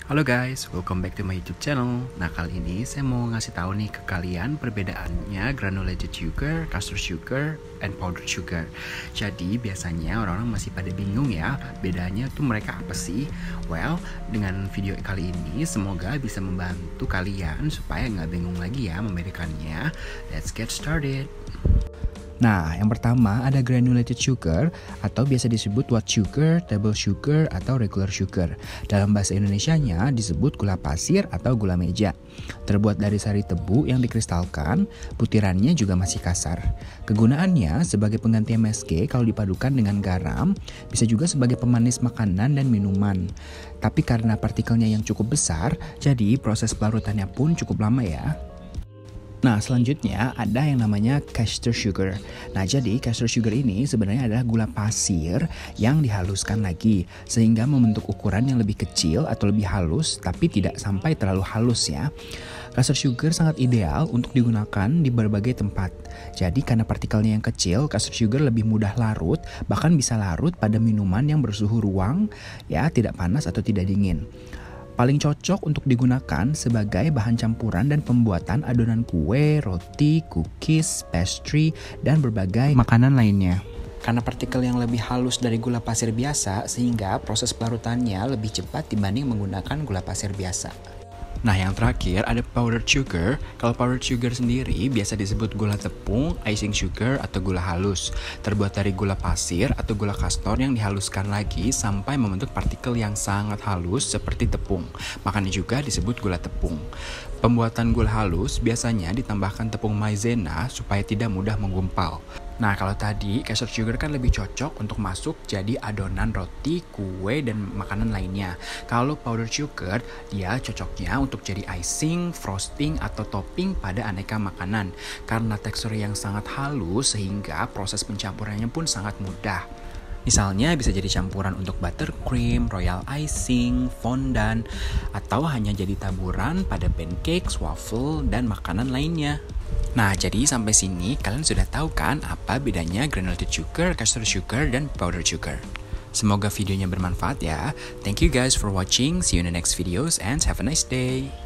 Halo guys, welcome back to my YouTube channel. Nah, kali ini saya mau ngasih tahu nih ke kalian perbedaannya granulated sugar, caster sugar, and powdered sugar. Jadi biasanya orang-orang masih pada bingung ya, bedanya tuh mereka apa sih? Well, dengan video kali ini semoga bisa membantu kalian supaya nggak bingung lagi ya membedakannya. Let's get started. Nah, yang pertama ada granulated sugar atau biasa disebut white sugar, table sugar, atau regular sugar. Dalam bahasa Indonesianya disebut gula pasir atau gula meja. Terbuat dari sari tebu yang dikristalkan, butirannya juga masih kasar. Kegunaannya sebagai pengganti MSG kalau dipadukan dengan garam, bisa juga sebagai pemanis makanan dan minuman. Tapi karena partikelnya yang cukup besar, jadi proses pelarutannya pun cukup lama ya. Nah, selanjutnya ada yang namanya caster sugar. Nah, jadi caster sugar ini sebenarnya adalah gula pasir yang dihaluskan lagi sehingga membentuk ukuran yang lebih kecil atau lebih halus tapi tidak sampai terlalu halus ya. Caster sugar sangat ideal untuk digunakan di berbagai tempat. Jadi karena partikelnya yang kecil, caster sugar lebih mudah larut, bahkan bisa larut pada minuman yang bersuhu ruang ya, tidak panas atau tidak dingin. Paling cocok untuk digunakan sebagai bahan campuran dan pembuatan adonan kue, roti, cookies, pastry, dan berbagai makanan lainnya. Karena partikel yang lebih halus dari gula pasir biasa, sehingga proses pelarutannya lebih cepat dibanding menggunakan gula pasir biasa. Nah, yang terakhir ada powdered sugar. Kalau powdered sugar sendiri biasa disebut gula tepung, icing sugar, atau gula halus. Terbuat dari gula pasir atau gula kastor yang dihaluskan lagi sampai membentuk partikel yang sangat halus seperti tepung. Makanya juga disebut gula tepung. Pembuatan gula halus biasanya ditambahkan tepung maizena supaya tidak mudah menggumpal. Nah, kalau tadi caster sugar kan lebih cocok untuk masuk jadi adonan roti, kue, dan makanan lainnya. Kalau powdered sugar, dia cocoknya untuk jadi icing, frosting, atau topping pada aneka makanan. Karena tekstur yang sangat halus sehingga proses pencampurannya pun sangat mudah. Misalnya bisa jadi campuran untuk buttercream, royal icing, fondant, atau hanya jadi taburan pada pancakes, waffle, dan makanan lainnya. Nah, jadi sampai sini kalian sudah tahu kan apa bedanya granulated sugar, caster sugar, dan powdered sugar. Semoga videonya bermanfaat ya. Thank you guys for watching. See you in the next videos and have a nice day.